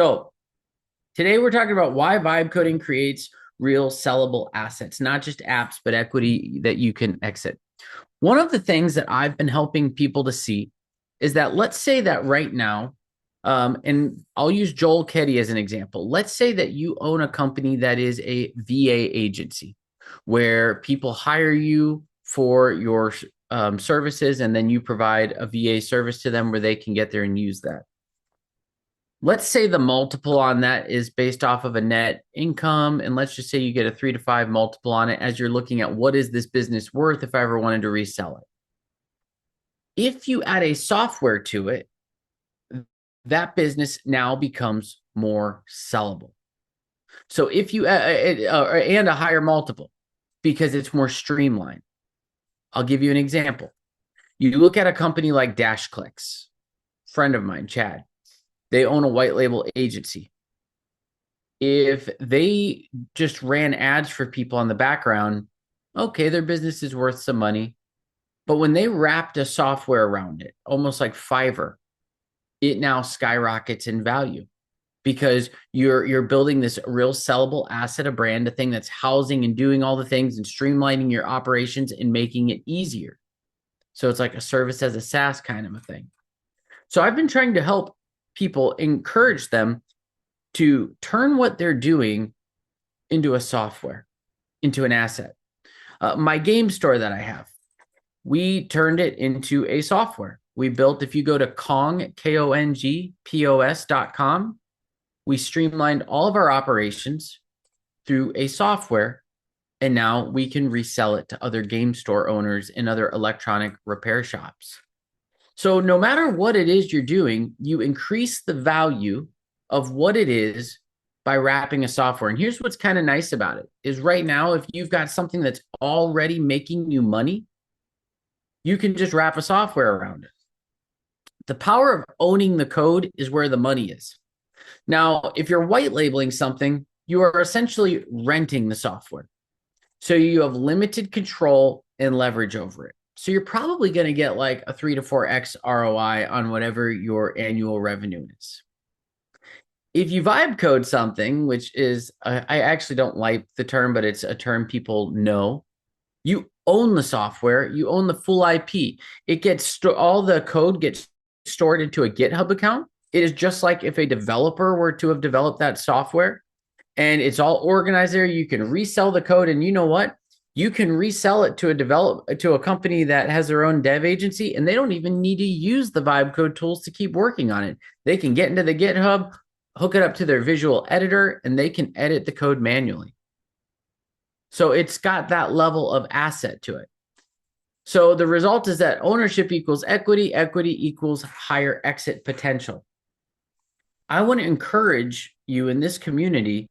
So today we're talking about why vibe coding creates real sellable assets, not just apps, but equity that you can exit. One of the things that I've been helping people to see is that let's say that right now, and I'll use Joel Keddy as an example. Let's say that you own a company that is a VA agency where people hire you for your services, and then you provide a VA service to them where they can get there and use that. Let's say the multiple on that is based off of a net income, and let's just say you get a 3 to 5 multiple on it as you're looking at what is this business worth if I ever wanted to resell it. If you add a software to it, that business now becomes more sellable. So if you and a higher multiple because it's more streamlined. I'll give you an example. You look at a company like DashClicks, friend of mine, Chad. They own a white label agency. If they just ran ads for people on the background, okay, their business is worth some money. But when they wrapped a software around it, almost like Fiverr, it now skyrockets in value because you're building this real sellable asset, a brand, a thing that's housing and doing all the things and streamlining your operations and making it easier. So it's like a service as a SaaS kind of a thing. So I've been trying to help people, encourage them to turn what they're doing into a software, into an asset. My game store that I have, we turned it into a software. We built, if you go to KONGPOS.com, we streamlined all of our operations through a software, and now we can resell it to other game store owners and other electronic repair shops. So no matter what it is you're doing, you increase the value of what it is by wrapping a software. And here's what's kind of nice about it is right now, if you've got something that's already making you money, you can just wrap a software around it. The power of owning the code is where the money is. Now, if you're white labeling something, you are essentially renting the software. So you have limited control and leverage over it. So you're probably going to get like a 3 to 4x ROI on whatever your annual revenue is. If you vibe code something, which is, I actually don't like the term, but it's a term people know. You own the software, you own the full IP. It gets all the code gets stored into a GitHub account. It is just like if a developer were to have developed that software, and it's all organized there. You can resell the code, and you know what? You can resell it to a company that has their own dev agency, and they don't even need to use the vibe code tools to keep working on it. They can get into the GitHub, hook it up to their visual editor, and they can edit the code manually. So it's got that level of asset to it. So the result is that ownership equals equity, equity equals higher exit potential. I want to encourage you in this community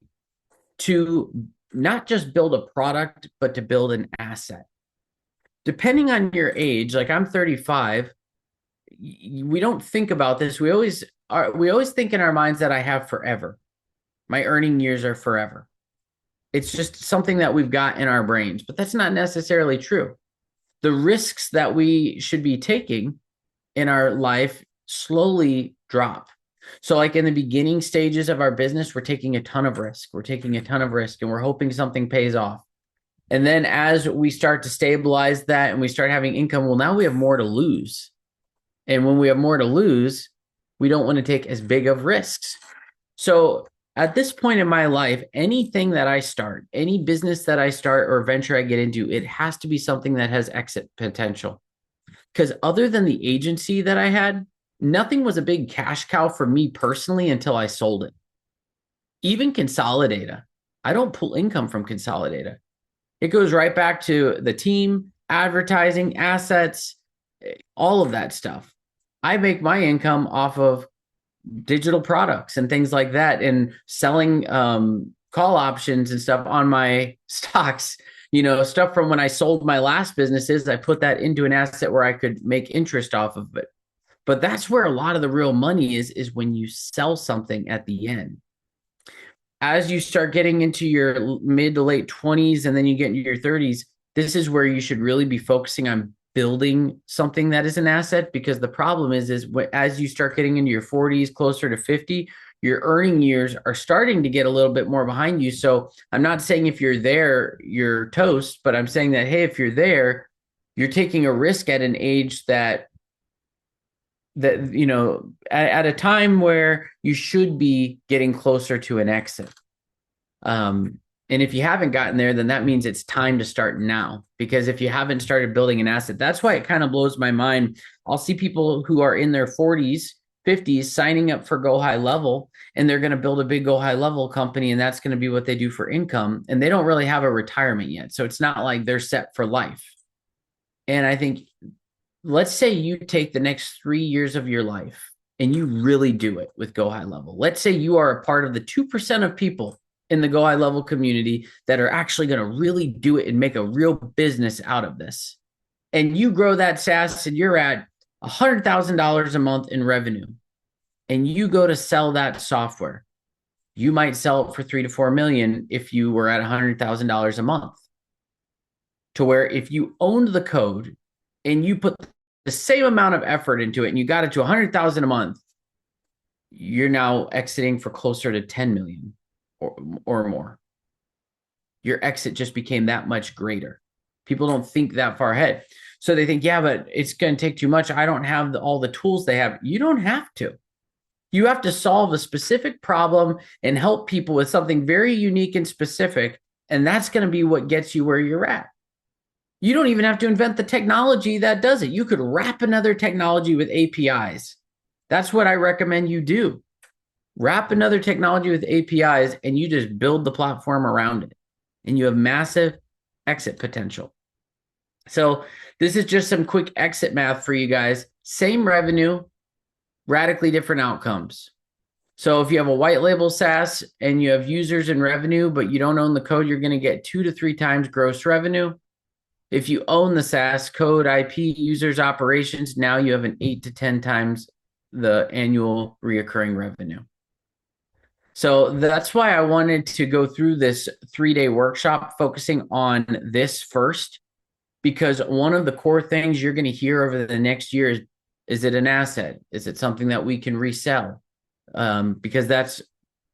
to not just build a product, but to build an asset. Depending on your age, like I'm 35, we don't think about this. We always think in our minds that I have forever. My earning years are forever. It's just something that we've got in our brains, but that's not necessarily true. The risks that we should be taking in our life slowly drop. So like in the beginning stages of our business, we're taking a ton of risk. We're taking a ton of risk and we're hoping something pays off. And then as we start to stabilize that and we start having income, well, now we have more to lose. And when we have more to lose, we don't want to take as big of risks. So at this point in my life, anything that I start, any business that I start or venture I get into, it has to be something that has exit potential. Because other than the agency that I had, nothing was a big cash cow for me personally until I sold it. Even Consolidator, I don't pull income from Consolidator. It goes right back to the team, advertising, assets, all of that stuff. I make my income off of digital products and things like that and selling call options and stuff on my stocks, stuff from when I sold my last businesses. I put that into an asset where I could make interest off of it. But that's where a lot of the real money is when you sell something at the end. As you start getting into your mid to late 20s and then you get into your 30s, this is where you should really be focusing on building something that is an asset, because the problem is as you start getting into your 40s, closer to 50, your earning years are starting to get a little bit more behind you. So I'm not saying if you're there, you're toast, but I'm saying that, hey, if you're there, you're taking a risk at an age that at a time where you should be getting closer to an exit. And if you haven't gotten there, then that means it's time to start now. Because if you haven't started building an asset, that's why it kind of blows my mind. I'll see people who are in their 40s, 50s signing up for Go High Level, and they're going to build a big Go High Level company, and that's going to be what they do for income. And they don't really have a retirement yet. So it's not like they're set for life. And I think, let's say you take the next 3 years of your life and you really do it with Go High Level. Let's say you are a part of the 2% of people in the Go High Level community that are actually going to really do it and make a real business out of this. And you grow that SaaS and you're at $100,000 a month in revenue, and you go to sell that software. You might sell it for 3 to 4 million if you were at $100,000 a month. To where if you owned the code and you put the same amount of effort into it and you got it to 100,000 a month, you're now exiting for closer to 10 million or more. Your exit just became that much greater. People don't think that far ahead. So they think, yeah, but it's going to take too much. I don't have all the tools they have. You don't have to. You have to solve a specific problem and help people with something very unique and specific. And that's going to be what gets you where you're at. You don't even have to invent the technology that does it. You could wrap another technology with APIs. That's what I recommend you do. Wrap another technology with APIs and you just build the platform around it. And you have massive exit potential. So this is just some quick exit math for you guys. Same revenue, radically different outcomes. So if you have a white label SaaS and you have users and revenue, but you don't own the code, you're going to get 2 to 3 times gross revenue. If you own the SaaS, code, IP, users, operations, now you have an 8 to 10 times the annual reoccurring revenue. So that's why I wanted to go through this 3-day workshop focusing on this first, because one of the core things you're going to hear over the next year is it an asset? Is it something that we can resell? Because that's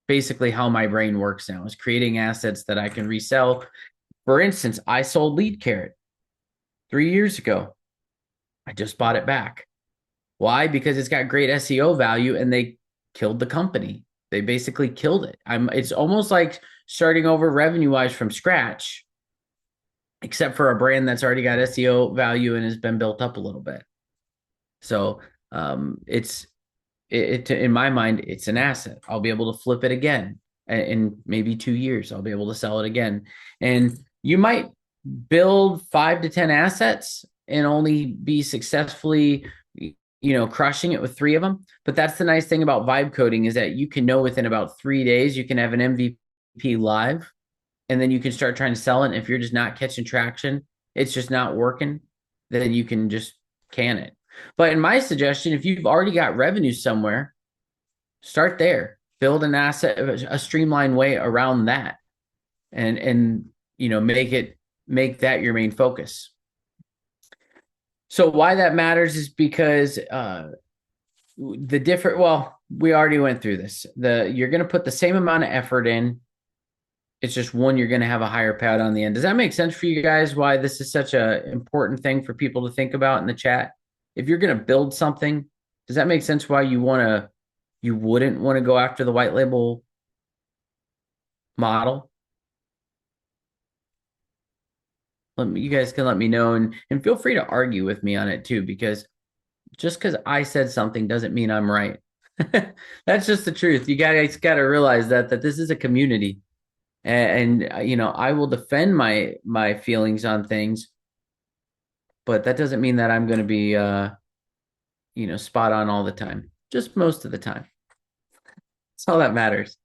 basically how my brain works now, is creating assets that I can resell. For instance, I sold Lead Carrot 3 years ago. I just bought it back. Why? Because it's got great SEO value and they killed the company. They basically killed it. It's almost like starting over revenue-wise from scratch, except for a brand that's already got SEO value and has been built up a little bit. So in my mind, it's an asset. I'll be able to flip it again in maybe 2 years. I'll be able to sell it again. And you might build 5 to 10 assets and only be successfully crushing it with 3 of them. But that's the nice thing about vibe coding, is that you can know within about 3 days, you can have an MVP live, and then you can start trying to sell it. And if you're just not catching traction, it's just not working, then you can just can it. But in my suggestion, if you've already got revenue somewhere, start there, build an asset, a streamlined way around that, and make that your main focus. So why that matters is because we already went through this. You're going to put the same amount of effort in. It's just one, you're going to have a higher payout on the end. Does that make sense for you guys? Why this is such an important thing for people to think about in the chat? If you're going to build something, does that make sense why you wouldn't want to go after the white label model? You guys can let me know, and feel free to argue with me on it too, because just because I said something doesn't mean I'm right. That's just the truth. You guys got to realize that this is a community, and I will defend my feelings on things, but that doesn't mean that I'm going to be spot on all the time. Just most of the time. That's all that matters.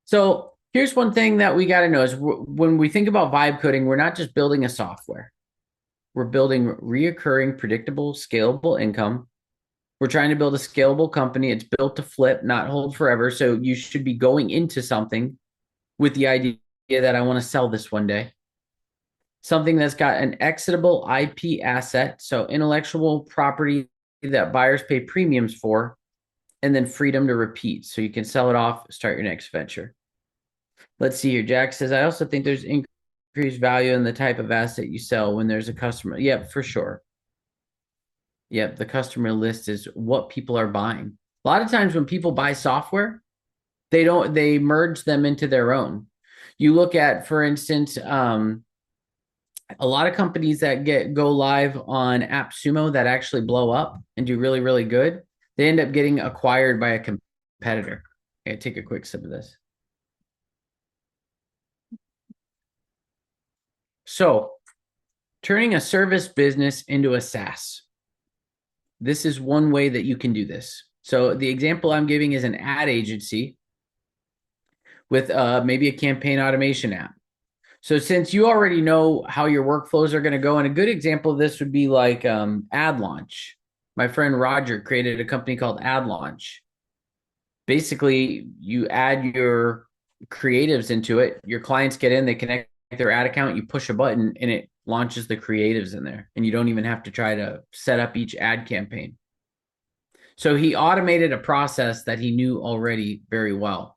So here's one thing that we got to know is when we think about vibe coding, we're not just building a software. We're building reoccurring, predictable, scalable income. We're trying to build a scalable company. It's built to flip, not hold forever. So you should be going into something with the idea that I want to sell this one day. Something that's got an exitable IP asset, so intellectual property that buyers pay premiums for. and then freedom to repeat. So you can sell it off, start your next venture. Let's see here. Jack says, I also think there's increased value in the type of asset you sell when there's a customer. Yep, for sure. Yep, the customer list is what people are buying. A lot of times when people buy software, they merge them into their own. You look at, for instance, a lot of companies that go live on AppSumo that actually blow up and do really, really good, they end up getting acquired by a competitor. Okay, take a quick sip of this. So, turning a service business into a SaaS. This is one way that you can do this. So, the example I'm giving is an ad agency with maybe a campaign automation app. So since you already know how your workflows are going to go, and a good example of this would be like Ad Launch. My friend Roger created a company called Ad Launch. Basically, you add your creatives into it. Your clients get in, they connect their ad account, you push a button, and it launches the creatives in there. And you don't even have to try to set up each ad campaign. So he automated a process that he knew already very well.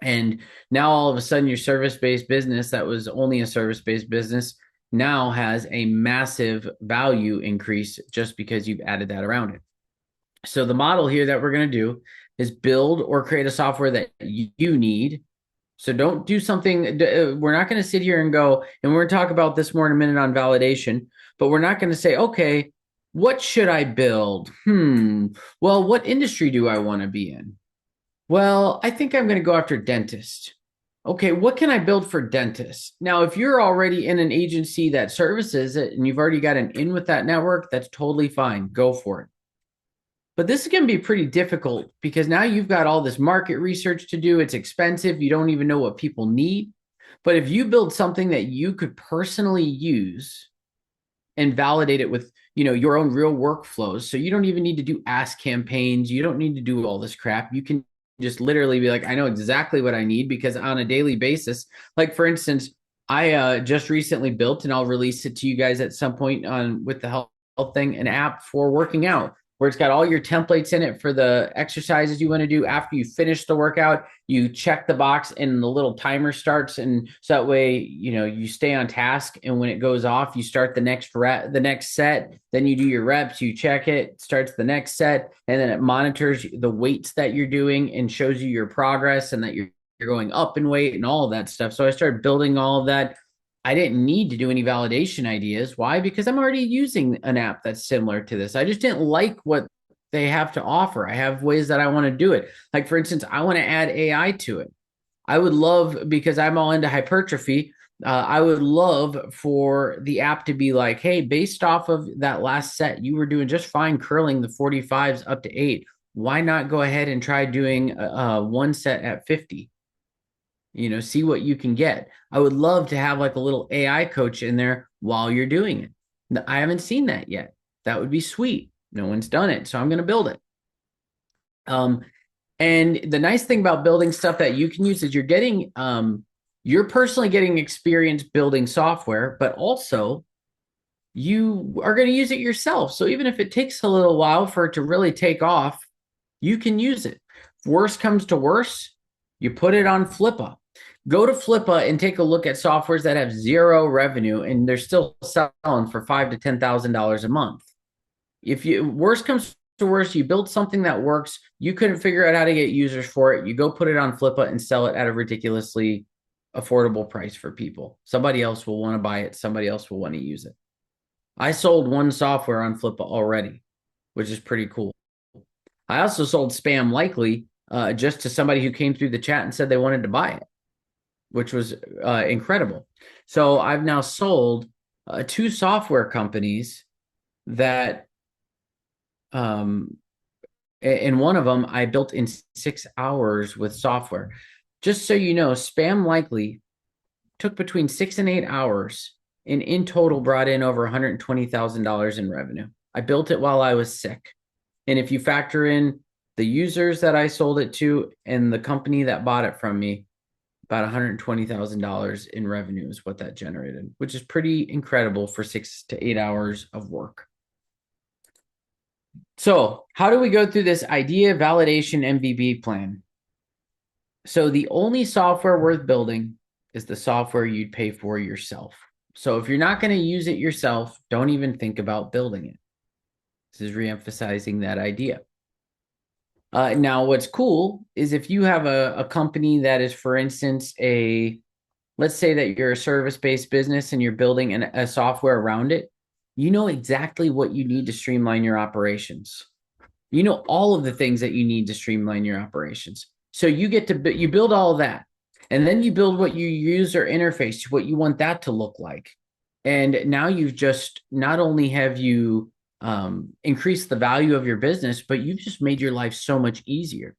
And now all of a sudden, your service-based business that was only a service-based business now has a massive value increase just because you've added that around it. So the model here that we're going to do is build or create a software that you need. So don't do something. We're not going to sit here and go, and we're going to talk about this more in a minute on validation, but we're not going to say, okay, what should I build? Well, what industry do I want to be in? Well, I think I'm going to go after dentist. Okay, what can I build for dentists? Now, if you're already in an agency that services it and you've already got an in with that network, that's totally fine. Go for it. But this is going to be pretty difficult because now you've got all this market research to do. It's expensive. You don't even know what people need. But if you build something that you could personally use and validate it with, your own real workflows, so you don't even need to do ask campaigns. You don't need to do all this crap. You can just literally be like, I know exactly what I need because on a daily basis, like for instance, I just recently built, and I'll release it to you guys at some point on with the health thing, an app for working out where it's got all your templates in it for the exercises you want to do. After you finish the workout, you check the box and the little timer starts. And so that way, you stay on task. And when it goes off, you start the next set. Then you do your reps, you check it, starts the next set. And then it monitors the weights that you're doing and shows you your progress and that you're going up in weight and all of that stuff. So I started building all of that. I didn't need to do any validation ideas. Why? Because I'm already using an app that's similar to this. I just didn't like what they have to offer. I have ways that I want to do it. Like, for instance, I want to add AI to it. I would love, because I'm all into hypertrophy, I would love for the app to be like, hey, based off of that last set, you were doing just fine curling the 45s up to 8. Why not go ahead and try doing one set at 50? See what you can get. I would love to have like a little AI coach in there while you're doing it. I haven't seen that yet. That would be sweet. No one's done it, so I'm going to build it. And the nice thing about building stuff that you can use is you're personally getting experience building software, but also you are going to use it yourself. So even if it takes a little while for it to really take off, you can use it. If worse comes to worse, you put it on Flippa. Go to Flippa and take a look at softwares that have zero revenue and they're still selling for $5,000 to $10,000 a month. If worse comes to worse, you build something that works, you couldn't figure out how to get users for it, you go put it on Flippa and sell it at a ridiculously affordable price for people. Somebody else will want to buy it. Somebody else will want to use it. I sold one software on Flippa already, which is pretty cool. I also sold Spam Likely just to somebody who came through the chat and said they wanted to buy it, which was incredible. So I've now sold 2 software companies that, in one of them, I built in 6 hours with software. Just so you know, Spam Likely took between 6 and 8 hours and in total brought in over $120,000 in revenue. I built it while I was sick. And if you factor in the users that I sold it to and the company that bought it from me, about $120,000 in revenue is what that generated, which is pretty incredible for 6 to 8 hours of work. So, how do we go through this idea validation MVP plan? So, the only software worth building is the software you'd pay for yourself. So, if you're not going to use it yourself, don't even think about building it. This is reemphasizing that idea. Now, what's cool is if you have a company that is, for instance, let's say that you're a service-based business and you're building a software around it, you know exactly what you need to streamline your operations. You know all of the things that you need to streamline your operations. So you build all of that, and then you build what your user interface, what you want that to look like. And now you've just not only have you increased the value of your business, but you've just made your life so much easier.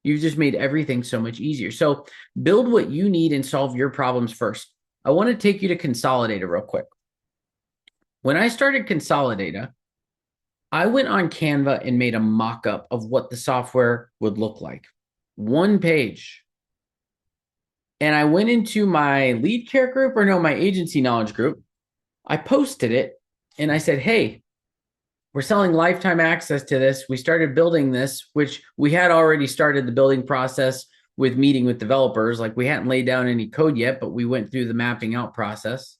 You've just made everything so much easier. So build what you need and solve your problems first. I want to take you to Consolidator real quick. When I started Consolidator, I went on Canva and made a mock-up of what the software would look like. One page. And I went into my lead care group, or no, my agency knowledge group. I posted it and I said, hey, we're selling lifetime access to this. We started building this, which we had already started the building process with meeting with developers. Like we hadn't laid down any code yet, but we went through the mapping out process.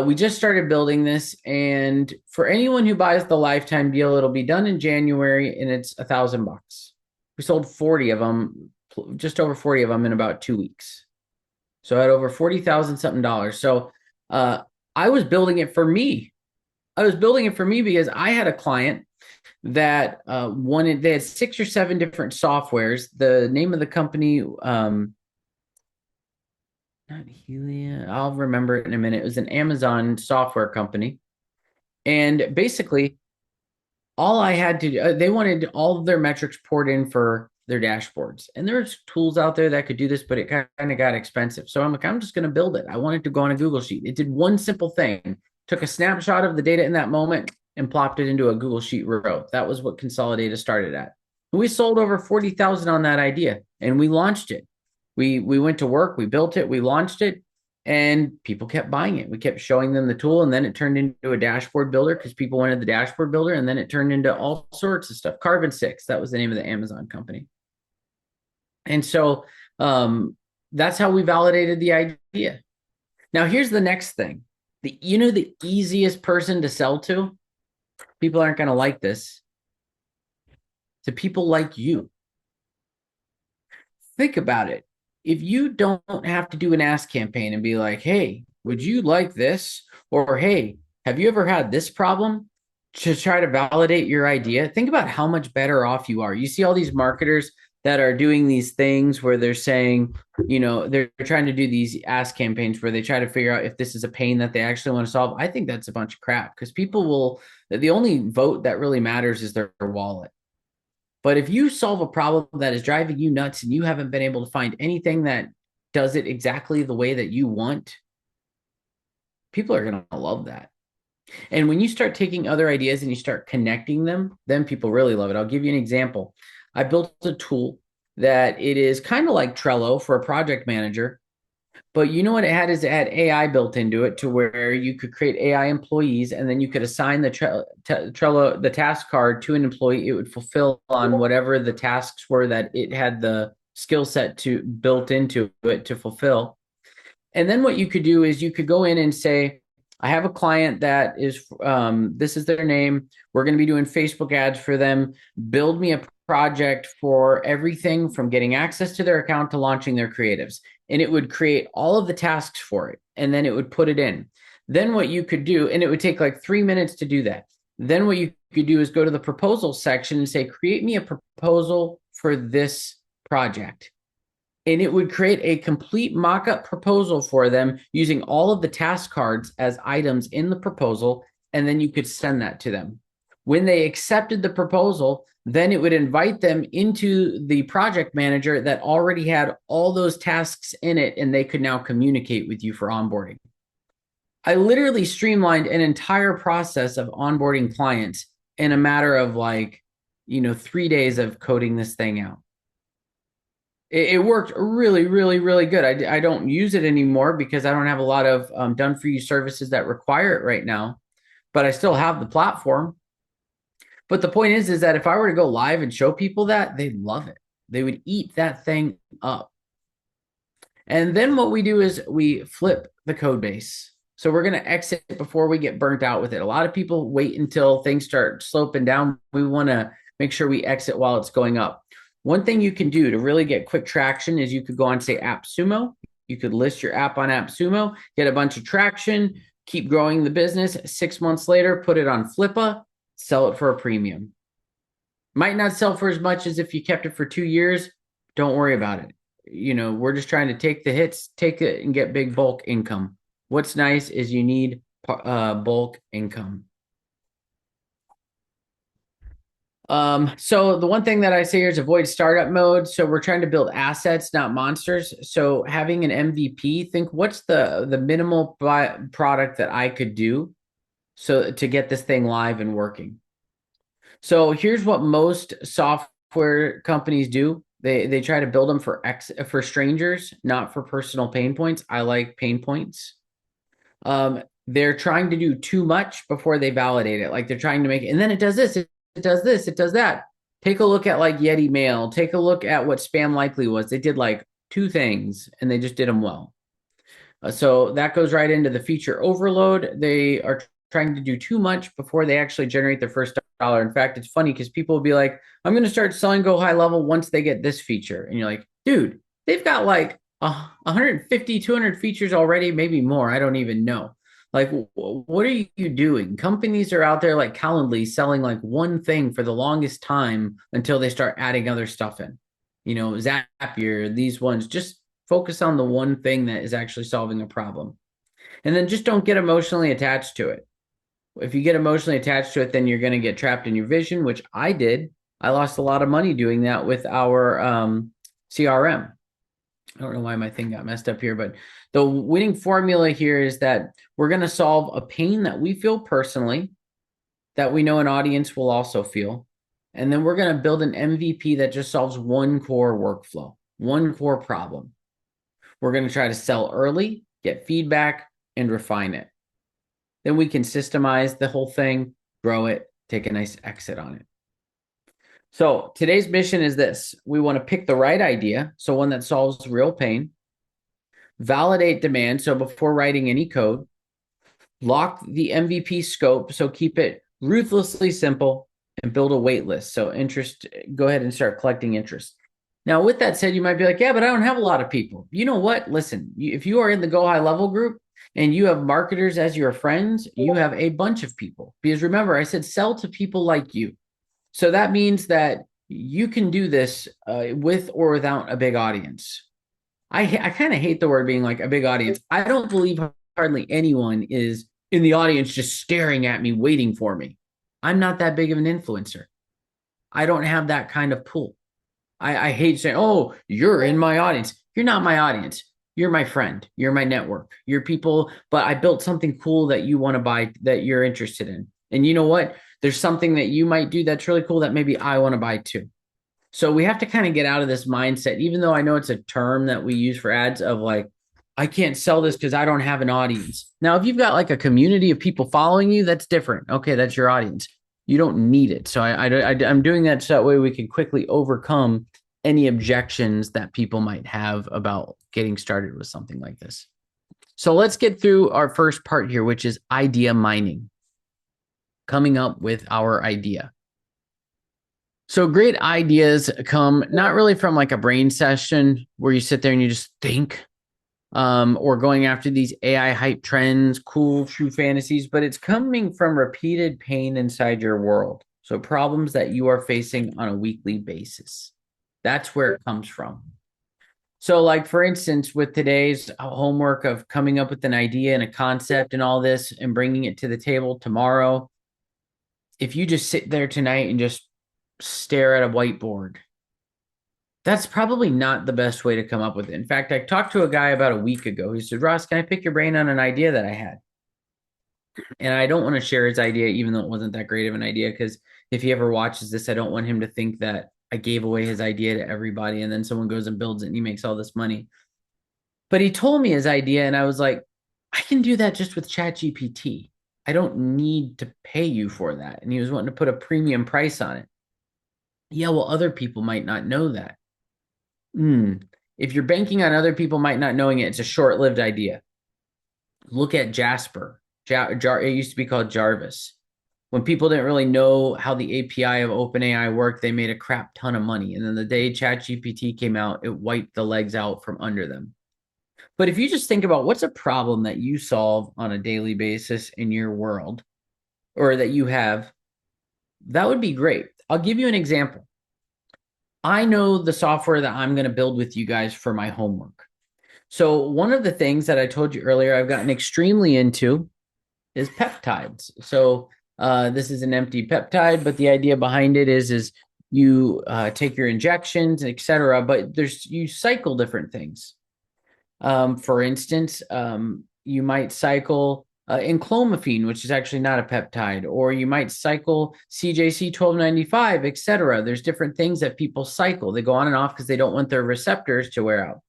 We just started building this, and for anyone who buys the lifetime deal, it'll be done in January, and it's $1,000. We sold 40 of them, just over 40 of them in about 2 weeks. So I had over 40,000 something dollars. So I was building it for me. I was building it for me because I had a client that they had 6 or 7 different softwares. The name of the company, not Helia, I'll remember it in a minute. It was an Amazon software company. And basically, all I had to do, they wanted all of their metrics poured in for their dashboards. And there's tools out there that could do this, but it kind of got expensive. So I'm like, I'm just going to build it. I wanted to go on a Google Sheet. It did one simple thing, took a snapshot of the data in that moment and plopped it into a Google Sheet row. That was what Consolidator started at. We sold over 40,000 on that idea, and we launched it. We went to work, we built it, we launched it, and people kept buying it. We kept showing them the tool, and then it turned into a dashboard builder because people wanted the dashboard builder, and then it turned into all sorts of stuff. Carbon 6, that was the name of the Amazon company. And so that's how we validated the idea. Now, here's the next thing. The easiest person to sell to, people aren't going to like this, to people like you. Think about it. If you don't have to do an ask campaign and be like, hey, would you like this? Or, hey, have you ever had this problem? To try to validate your idea, think about how much better off you are. You see all these marketers that are doing these things where they're saying, they're trying to do these ask campaigns where they try to figure out if this is a pain that they actually want to solve. I think that's a bunch of crap because the only vote that really matters is their wallet. But if you solve a problem that is driving you nuts and you haven't been able to find anything that does it exactly the way that you want, people are going to love that. And when you start taking other ideas and you start connecting them, then people really love it. I'll give you an example. I built a tool that it is kind of like Trello for a project manager, but you know what it had is it had AI built into it to where you could create AI employees, and then you could assign the Trello, the task card to an employee. It would fulfill on whatever the tasks were that it had the skill set to built into it to fulfill. And then what you could do is you could go in and say, I have a client that is, this is their name. We're going to be doing Facebook ads for them. Build me a project for everything from getting access to their account to launching their creatives. And it would create all of the tasks for it. And then it would put it in. Then what you could do, and it would take like 3 minutes to do that. Then what you could do is go to the proposal section and say, create me a proposal for this project. And it would create a complete mock-up proposal for them using all of the task cards as items in the proposal, and then you could send that to them. When they accepted the proposal, then it would invite them into the project manager that already had all those tasks in it, and they could now communicate with you for onboarding. I literally streamlined an entire process of onboarding clients in a matter of 3 days of coding this thing out. It worked really, really, really good. I don't use it anymore because I don't have a lot of done-for-you services that require it right now, but I still have the platform. But the point is that if I were to go live and show people that, they'd love it. They would eat that thing up. And then what we do is we flip the code base. So we're going to exit before we get burnt out with it. A lot of people wait until things start sloping down. We want to make sure we exit while it's going up. One thing you can do to really get quick traction is you could go on, say, AppSumo. You could list your app on AppSumo, get a bunch of traction, keep growing the business. 6 months later, put it on Flippa, sell it for a premium. Might not sell for as much as if you kept it for 2 years. Don't worry about it. We're just trying to take the hits, take it, and get big bulk income. What's nice is you need bulk income. So the one thing that I say here is avoid startup mode. So we're trying to build assets, not monsters. So having an MVP, think what's the minimal product that I could do so to get this thing live and working. So here's what most software companies do. They try to build them for strangers, not for personal pain points. I like pain points. They're trying to do too much before they validate it. Like they're trying to make it, and then it does this, it does this, it does that. Take a look at like Yeti Mail. Take a look at what Spam Likely was. They did like 2 things and they just did them well. So that goes right into the feature overload. They are trying to do too much before they actually generate their first dollar. In fact, it's funny because people will be like, I'm going to start selling Go High Level once they get this feature. And you're like, dude, they've got like 150, 200 features already, maybe more. I don't even know. Like, what are you doing? Companies are out there like Calendly selling like one thing for the longest time until they start adding other stuff in. Zapier, these ones, just focus on the one thing that is actually solving a problem. And then just don't get emotionally attached to it. If you get emotionally attached to it, then you're going to get trapped in your vision, which I did. I lost a lot of money doing that with our CRM. I don't know why my thing got messed up here, but the winning formula here is that we're going to solve a pain that we feel personally, that we know an audience will also feel. And then we're going to build an MVP that just solves one core workflow, one core problem. We're going to try to sell early, get feedback, and refine it. Then we can systemize the whole thing, grow it, take a nice exit on it. So today's mission is this. We want to pick the right idea, so one that solves real pain, validate demand, so before writing any code, lock the MVP scope, so keep it ruthlessly simple, and build a wait list. So go ahead and start collecting interest. Now, with that said, you might be like, yeah, but I don't have a lot of people. You know what? Listen, if you are in the Go High Level group and you have marketers as your friends, you have a bunch of people. Because remember, I said sell to people like you. So that means that you can do this with or without a big audience. I kind of hate the word being like a big audience. I don't believe hardly anyone is in the audience just staring at me, waiting for me. I'm not that big of an influencer. I don't have that kind of pull. I hate saying, oh, you're in my audience. You're not my audience. You're my friend. You're my network. You're people, but I built something cool that you want to buy, that you're interested in. And you know what? There's something that you might do that's really cool that maybe I want to buy too. So we have to kind of get out of this mindset, even though I know it's a term that we use for ads of like, I can't sell this because I don't have an audience. Now, if you've got like a community of people following you, that's different. Okay, that's your audience. You don't need it. So I'm doing that so that way we can quickly overcome any objections that people might have about getting started with something like this. So let's get through our first part here, which is idea mining. Coming up with our idea. So great ideas come not really from like a brain session where you sit there and you just think, or going after these AI hype trends, cool, true fantasies, but it's coming from repeated pain inside your world. So problems that you are facing on a weekly basis. That's where it comes from. So like, for instance, with today's homework of coming up with an idea and a concept and all this and bringing it to the table tomorrow, if you just sit there tonight and just stare at a whiteboard, that's probably not the best way to come up with it. In fact, I talked to a guy about a week ago. He said, Ross, can I pick your brain on an idea that I had? And I don't want to share his idea, even though it wasn't that great of an idea, because if he ever watches this, I don't want him to think that I gave away his idea to everybody and then someone goes and builds it and he makes all this money. But he told me his idea and I was like, I can do that just with ChatGPT. I don't need to pay you for that. And he was wanting to put a premium price on it. Yeah, well, other people might not know that. Hmm. If you're banking on other people might not knowing it, it's a short-lived idea. Look at Jasper. It used to be called Jarvis. When people didn't really know how the API of OpenAI worked, they made a crap ton of money. And then the day ChatGPT came out, it wiped the legs out from under them. But if you just think about what's a problem that you solve on a daily basis in your world or that you have, that would be great. I'll give you an example. I know the software that I'm going to build with you guys for my homework. So, one of the things that I told you earlier, I've gotten extremely into is peptides. So, this is an empty peptide, but the idea behind it is you take your injections, etc. But you cycle different things. For instance, you might cycle enclomiphene, which is actually not a peptide, or you might cycle CJC 1295, etc. There's different things that people cycle. They go on and off because they don't want their receptors to wear out.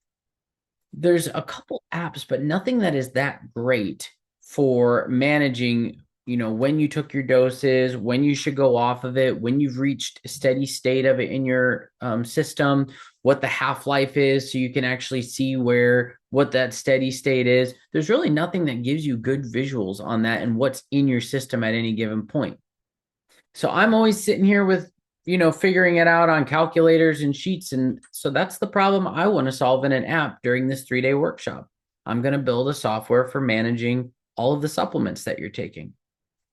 There's a couple apps, but nothing that is that great for managing, when you took your doses, when you should go off of it, when you've reached a steady state of it in your system, what the half-life is, so you can actually see what that steady state is. There's really nothing that gives you good visuals on that and what's in your system at any given point. So I'm always sitting here with, figuring it out on calculators and sheets. And so that's the problem I want to solve in an app during this 3-day workshop. I'm going to build a software for managing all of the supplements that you're taking.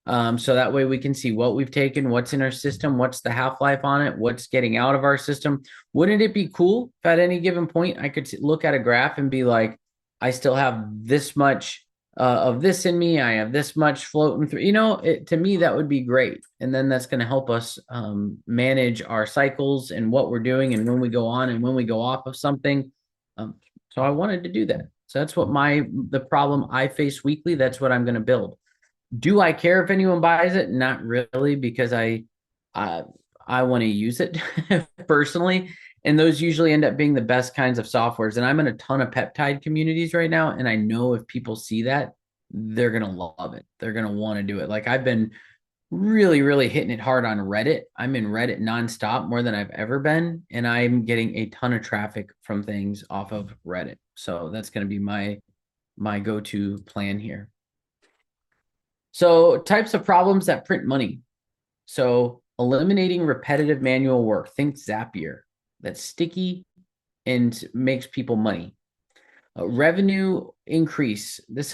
So that way we can see what we've taken, what's in our system, what's the half-life on it, what's getting out of our system. Wouldn't it be cool if at any given point I could look at a graph and be like, I still have this much of this in me. I have this much floating through, to me, that would be great. And then that's going to help us manage our cycles and what we're doing and when we go on and when we go off of something. So I wanted to do that. So that's what the problem I face weekly. That's what I'm going to build. Do I care if anyone buys it? Not really, because I want to use it personally. And those usually end up being the best kinds of softwares. And I'm in a ton of peptide communities right now. And I know if people see that, they're going to love it. They're going to want to do it. Like I've been really, really hitting it hard on Reddit. I'm in Reddit nonstop, more than I've ever been. And I'm getting a ton of traffic from things off of Reddit. So that's going to be my go-to plan here. So types of problems that print money. So eliminating repetitive manual work. Think Zapier. That's sticky and makes people money. Revenue increase. This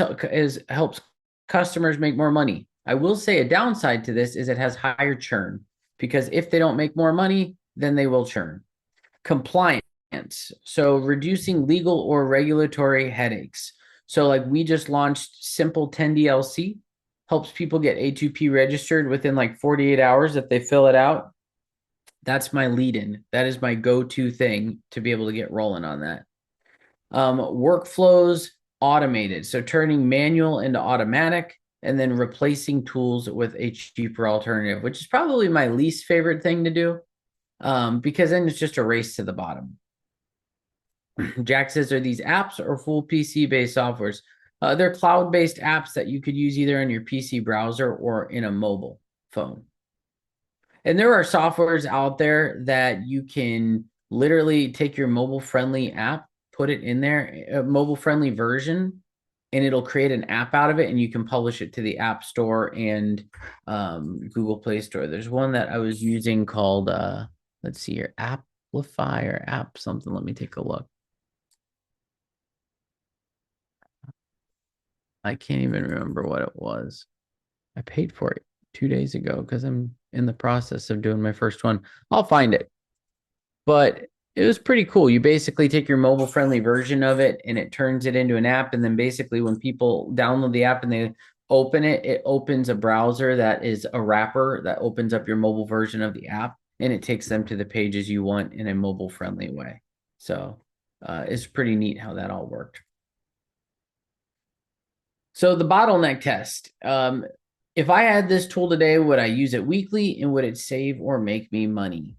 helps customers make more money. I will say a downside to this is it has higher churn, because if they don't make more money, then they will churn. Compliance. So reducing legal or regulatory headaches. So like we just launched Simple 10DLC, helps people get A2P registered within like 48 hours if they fill it out. That's my lead in. That is my go-to thing to be able to get rolling on that. Workflows automated. So turning manual into automatic and then replacing tools with a cheaper alternative, which is probably my least favorite thing to do, because then it's just a race to the bottom. Jack says, are these apps or full PC-based softwares? They're cloud-based apps that you could use either in your PC browser or in a mobile phone. And there are softwares out there that you can literally take your mobile-friendly app, put it in there, a mobile-friendly version, and it'll create an app out of it, and you can publish it to the App Store and Google Play Store. There's one that I was using called, let's see here, Applify or App something. Let me take a look. I can't even remember what it was. I paid for it 2 days ago because I'm in the process of doing my first one. I'll find it. But it was pretty cool. You basically take your mobile friendly version of it and it turns it into an app. And then basically when people download the app and they open it, it opens a browser that is a wrapper that opens up your mobile version of the app, and it takes them to the pages you want in a mobile friendly way. So it's pretty neat how that all worked. So the bottleneck test. If I had this tool today, would I use it weekly, and would it save or make me money?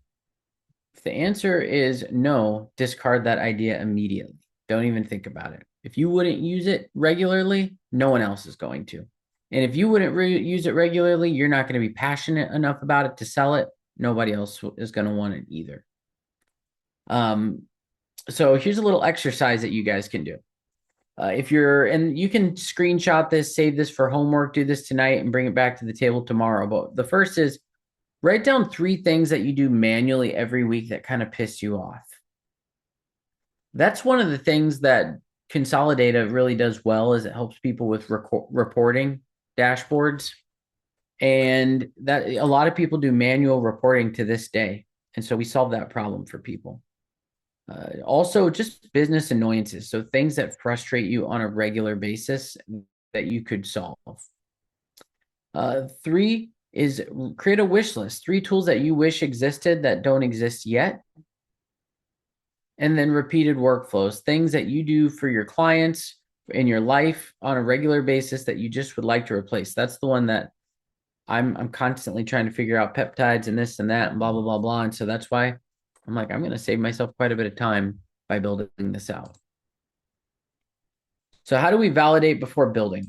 If the answer is no, discard that idea immediately. Don't even think about it. If you wouldn't use it regularly, no one else is going to. And if you wouldn't use it regularly, you're not going to be passionate enough about it to sell it. Nobody else is going to want it either. So here's a little exercise that you guys can do. If you're, and you can screenshot this, save this for homework, do this tonight and bring it back to the table tomorrow. But the first is write down 3 things that you do manually every week that kind of piss you off. That's one of the things that Consolidator really does well is it helps people with reporting dashboards. And that a lot of people do manual reporting to this day. And so we solve that problem for people. Also, just business annoyances. So things that frustrate you on a regular basis that you could solve. 3 is create a wish list. 3 tools that you wish existed that don't exist yet. And then repeated workflows, things that you do for your clients in your life on a regular basis that you just would like to replace. That's the one that I'm constantly trying to figure out peptides and this and that and blah, blah, blah, blah. And so that's why I'm like, I'm going to save myself quite a bit of time by building this out. So how do we validate before building?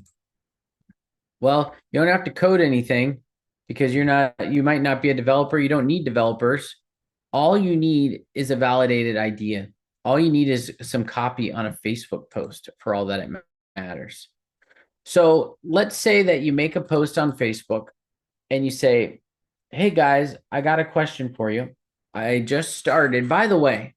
Well, you don't have to code anything because you might not be a developer. You don't need developers. All you need is a validated idea. All you need is some copy on a Facebook post for all that it matters. So let's say that you make a post on Facebook and you say, hey guys, I got a question for you. I just started. By the way,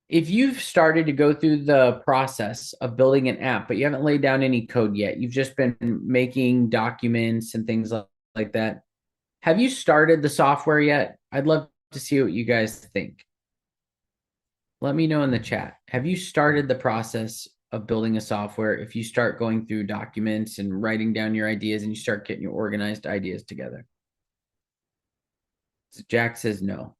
if you've started to go through the process of building an app, but you haven't laid down any code yet, you've just been making documents and things like that. Have you started the software yet? I'd love to see what you guys think. Let me know in the chat. Have you started the process of building a software? If you start going through documents and writing down your ideas and you start getting your organized ideas together. So Jack says no.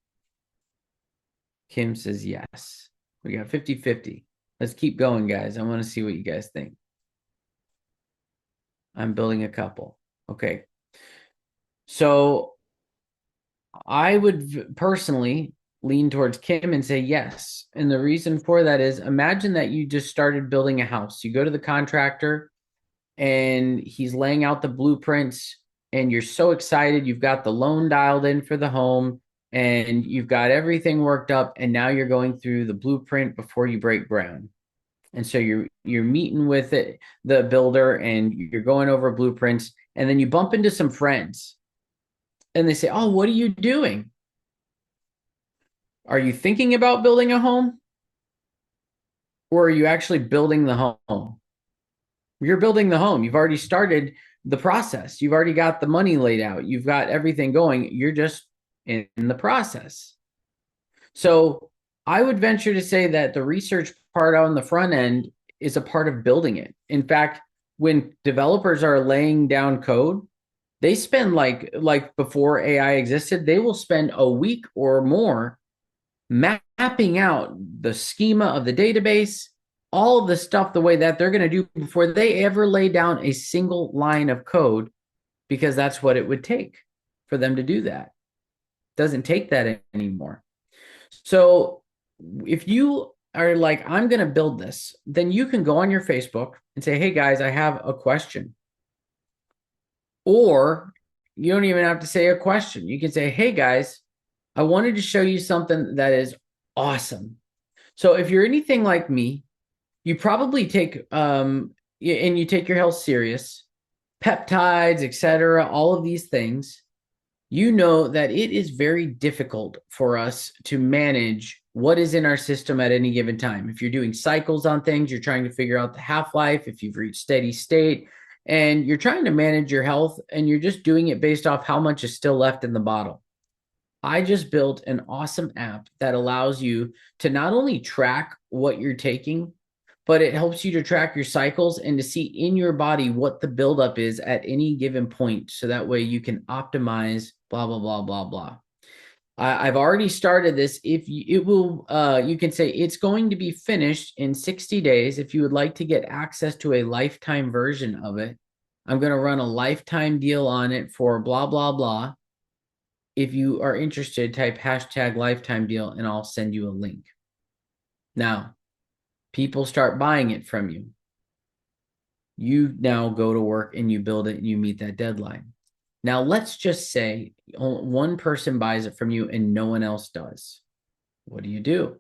Kim says yes. We got 50-50. Let's keep going, guys. I want to see what you guys think. I'm building a couple. Okay. So I would personally lean towards Kim and say yes. And the reason for that is imagine that you just started building a house. You go to the contractor and he's laying out the blueprints and you're so excited. You've got the loan dialed in for the home and you've got everything worked up. And now you're going through the blueprint before you break ground. And so you're meeting with the builder and you're going over blueprints and then you bump into some friends and they say, oh, what are you doing? Are you thinking about building a home? Or are you actually building the home? You're building the home. You've already started the process. You've already got the money laid out. You've got everything going. You're just in the process. So I would venture to say that the research part on the front end is a part of building it. In fact, when developers are laying down code, they spend like before AI existed, they will spend a week or more mapping out the schema of the database, all of the stuff the way that they're going to do before they ever lay down a single line of code, because that's what it would take for them to do that. It doesn't take that anymore. So if you are like, I'm going to build this, then you can go on your Facebook and say, hey guys, I have a question. Or you don't even have to say a question. You can say, hey guys, I wanted to show you something that is awesome. So if you're anything like me, you probably take and you take your health serious, peptides, etc., all of these things. You know that it is very difficult for us to manage what is in our system at any given time. If you're doing cycles on things, you're trying to figure out the half-life, if you've reached steady state, and you're trying to manage your health, and you're just doing it based off how much is still left in the bottle. I just built an awesome app that allows you to not only track what you're taking, but it helps you to track your cycles and to see in your body what the buildup is at any given point. So that way you can optimize blah, blah, blah, blah, blah. I've already started this. If you, it will, you can say it's going to be finished in 60 days. If you would like to get access to a lifetime version of it, I'm going to run a lifetime deal on it for blah, blah, blah. If you are interested, type hashtag lifetime deal and I'll send you a link. Now, people start buying it from you. You now go to work and you build it and you meet that deadline. Now, let's just say one person buys it from you and no one else does. What do you do?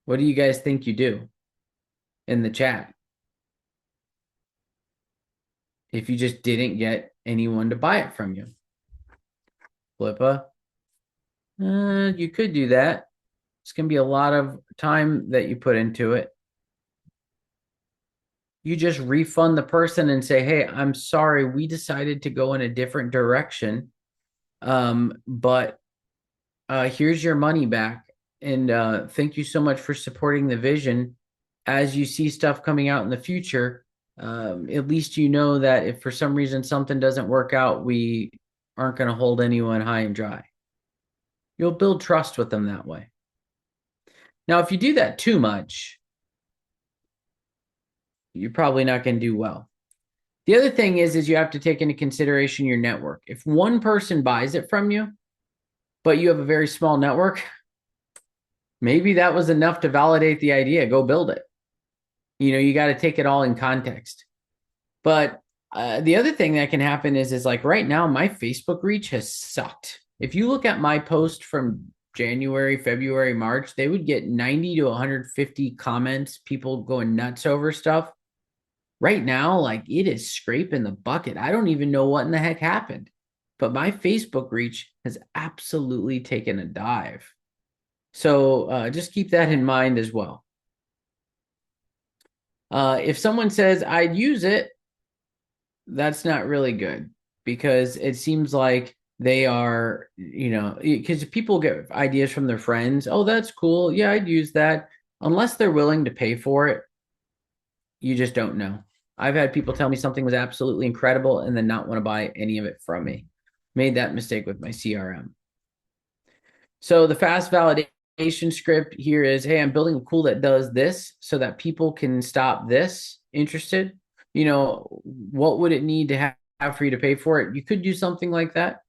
What do you guys think you do in the chat if you just didn't get anyone to buy it from you? Flippa, you could do that. It's going to be a lot of time that you put into it. You just refund the person and say, hey, I'm sorry, we decided to go in a different direction. But here's your money back. And thank you so much for supporting the vision. As you see stuff coming out in the future, at least you know that if for some reason something doesn't work out, we aren't going to hold anyone high and dry. You'll build trust with them that way. Now, if you do that too much, you're probably not going to do well. The other thing is you have to take into consideration your network. If one person buys it from you, but you have a very small network, maybe that was enough to validate the idea. Go build it. You got to take it all in context. But the other thing that can happen is like right now, my Facebook reach has sucked. If you look at my post from January, February, March, they would get 90 to 150 comments, people going nuts over stuff. Right now, like it is scraping the bucket. I don't even know what in the heck happened, but my Facebook reach has absolutely taken a dive. So just keep that in mind as well. If someone says I'd use it, that's not really good because it seems like they are, because people get ideas from their friends. Oh, that's cool. Yeah, I'd use that. Unless they're willing to pay for it, you just don't know. I've had people tell me something was absolutely incredible and then not want to buy any of it from me. Made that mistake with my CRM. So the fast validation script here is, hey, I'm building a tool that does this so that people can stop this interested. What would it need to have for you to pay for it? You could do something like that.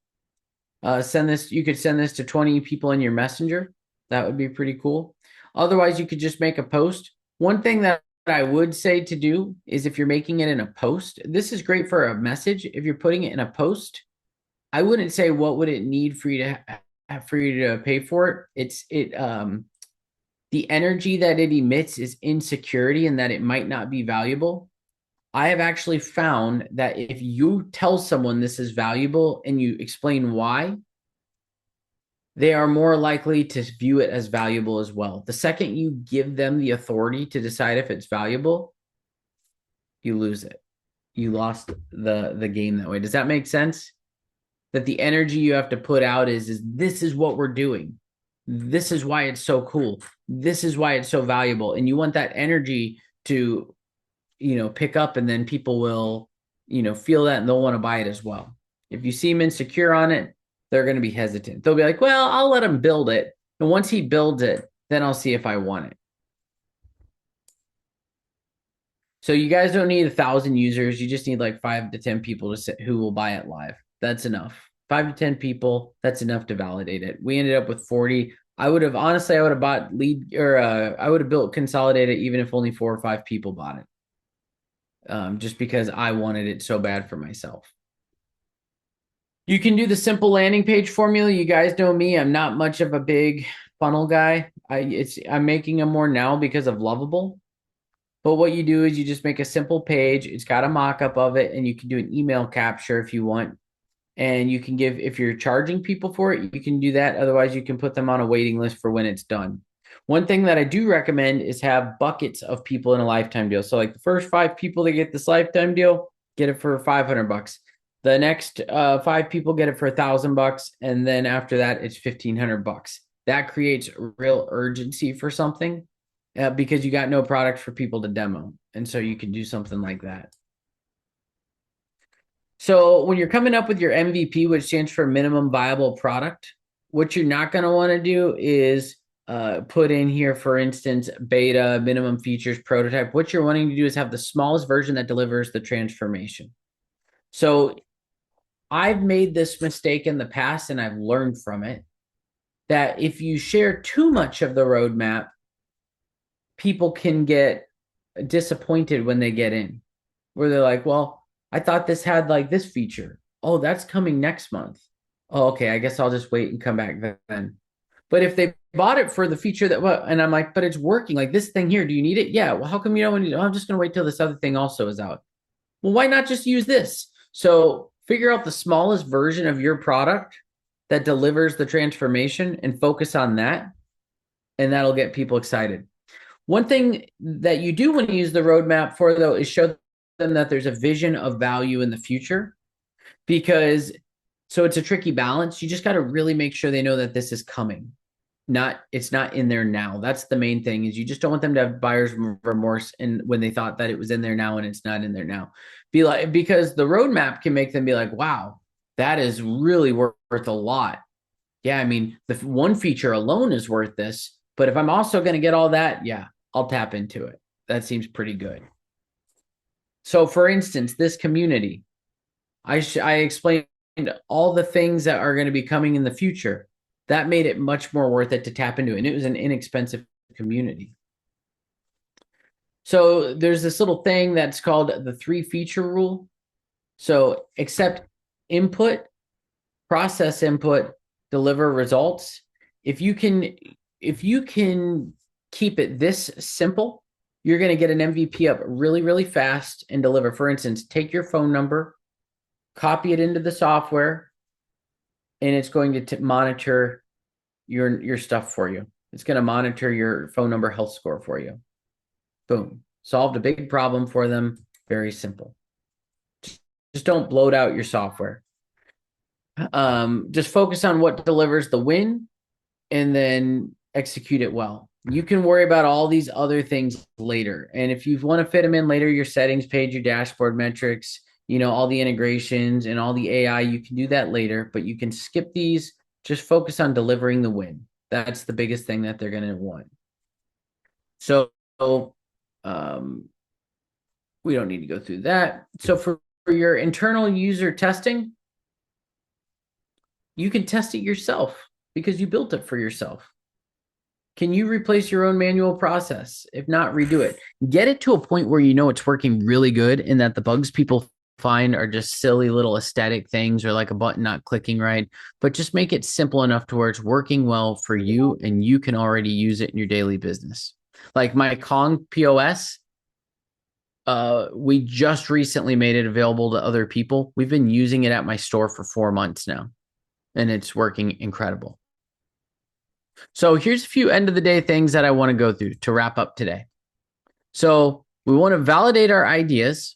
You could send this to 20 people in your messenger. That would be pretty cool. Otherwise, you could just make a post. One thing that I would say to do is if you're making it in a post, this is great for a message. If you're putting it in a post, I wouldn't say what would it need for you to pay for it. The energy that it emits is insecurity and that it might not be valuable. I have actually found that if you tell someone this is valuable and you explain why, they are more likely to view it as valuable as well. The second you give them the authority to decide if it's valuable, you lose it. You lost the game that way. Does that make sense? That the energy you have to put out is this is what we're doing. This is why it's so cool. This is why it's so valuable. And you want that energy to, pick up, and then people will, feel that and they'll want to buy it as well. If you seem insecure on it, they're going to be hesitant. They'll be like, well, I'll let him build it. And once he builds it, then I'll see if I want it. So you guys don't need 1,000 users. You just need like 5 to 10 people who will buy it live. That's enough. 5 to 10 people. That's enough to validate it. We ended up with 40. I would have bought I would have built Consolidated even if only 4 or 5 people bought it. Just because I wanted it so bad for myself. You can do the simple landing page formula. You guys know me. I'm not much of a big funnel guy. I'm making them more now because of Lovable. But what you do is you just make a simple page. It's got a mock-up of it, and you can do an email capture if you want. And you can if you're charging people for it, you can do that. Otherwise, you can put them on a waiting list for when it's done. One thing that I do recommend is have buckets of people in a lifetime deal. So like the first 5 people that get this lifetime deal, get it for $500. The next 5 people get it for $1,000, and then after that, it's $1,500. That creates real urgency for something because you got no product for people to demo, and so you can do something like that. So when you're coming up with your MVP, which stands for minimum viable product, what you're not going to want to do is put in here, for instance, beta, minimum features, prototype. What you're wanting to do is have the smallest version that delivers the transformation. So I've made this mistake in the past and I've learned from it that if you share too much of the roadmap, people can get disappointed when they get in, where they're like, well, I thought this had like this feature. Oh, that's coming next month. Oh, okay. I guess I'll just wait and come back then. But if they bought it for the feature that, well, and I'm like, but it's working. Like this thing here, do you need it? Yeah. Well, how come you don't need it? Oh, I'm just going to wait till this other thing also is out. Well, why not just use this? So figure out the smallest version of your product that delivers the transformation and focus on that. And that'll get people excited. One thing that you do want to use the roadmap for, though, is show them that there's a vision of value in the future, because so it's a tricky balance. You just got to really make sure they know that this is coming. It's not in there now. That's the main thing, is you just don't want them to have buyer's remorse and when they thought that it was in there now and it's not in there now. Because the roadmap can make them be like, wow, that is really worth a lot. Yeah, I mean, the one feature alone is worth this, but if I'm also going to get all that, yeah, I'll tap into it. That seems pretty good. So for instance, this community, I explained all the things that are going to be coming in the future. That made it much more worth it to tap into. And it was an inexpensive community. So there's this little thing that's called the 3 feature rule. So accept input, process input, deliver results. If you can keep it this simple, you're going to get an MVP up really, really fast and deliver. For instance, take your phone number, copy it into the software, and it's going to monitor your stuff for you. It's going to monitor your phone number health score for you. Boom. Solved a big problem for them. Very simple. Just don't bloat out your software. Just focus on what delivers the win and then execute it well. You can worry about all these other things later. And if you want to fit them in later, your settings page, your dashboard metrics, all the integrations and all the AI, you can do that later, but you can skip these. Just focus on delivering the win. That's the biggest thing that they're going to want. So we don't need to go through that. So for your internal user testing, you can test it yourself because you built it for yourself. Can you replace your own manual process? If not, redo it. Get it to a point where it's working really good and that the bugs people find are just silly little aesthetic things or like a button not clicking right, but just make it simple enough to where it's working well for you and you can already use it in your daily business. Like my Kong POS, we just recently made it available to other people. We've been using it at my store for 4 months now, and it's working incredible. So here's a few end of the day things that I want to go through to wrap up today. So we want to validate our ideas.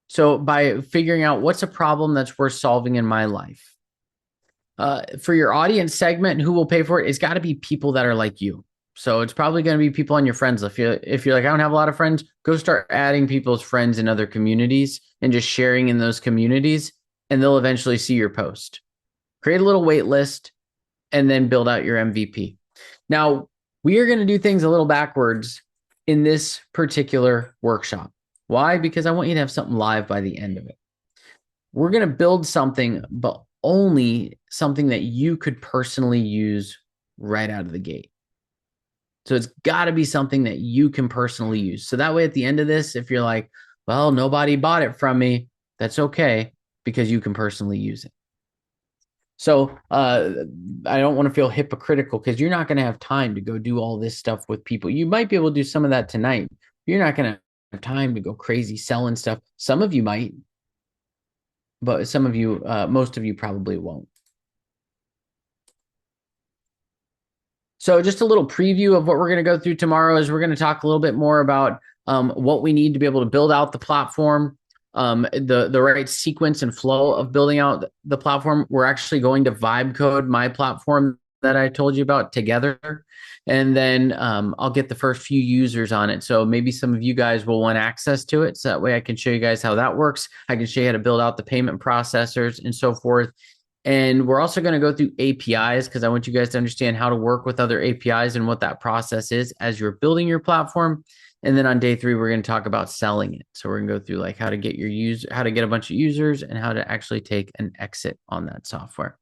So by figuring out what's a problem that's worth solving in my life. For your audience segment, who will pay for it? It's got to be people that are like you. So it's probably going to be people on your friends list. If you're like, I don't have a lot of friends, go start adding people's friends in other communities and just sharing in those communities, and they'll eventually see your post. Create a little wait list and then build out your MVP. Now, we are going to do things a little backwards in this particular workshop. Why? Because I want you to have something live by the end of it. We're going to build something, but only something that you could personally use right out of the gate. So it's got to be something that you can personally use. So that way at the end of this, if you're like, well, nobody bought it from me, that's okay because you can personally use it. So I don't want to feel hypocritical because you're not going to have time to go do all this stuff with people. You might be able to do some of that tonight. You're not going to have time to go crazy selling stuff. Some of you might, but some of you, most of you probably won't. So just a little preview of what we're going to go through tomorrow is we're going to talk a little bit more about what we need to be able to build out the platform, the right sequence and flow of building out the platform. We're actually going to vibe code my platform that I told you about together. And then I'll get the first few users on it. So maybe some of you guys will want access to it. So that way I can show you guys how that works. I can show you how to build out the payment processors and so forth. And we're also going to go through APIs because I want you guys to understand how to work with other APIs and what that process is as you're building your platform. And then on day 3, we're going to talk about selling it. So we're going to go through like how to get a bunch of users and how to actually take an exit on that software.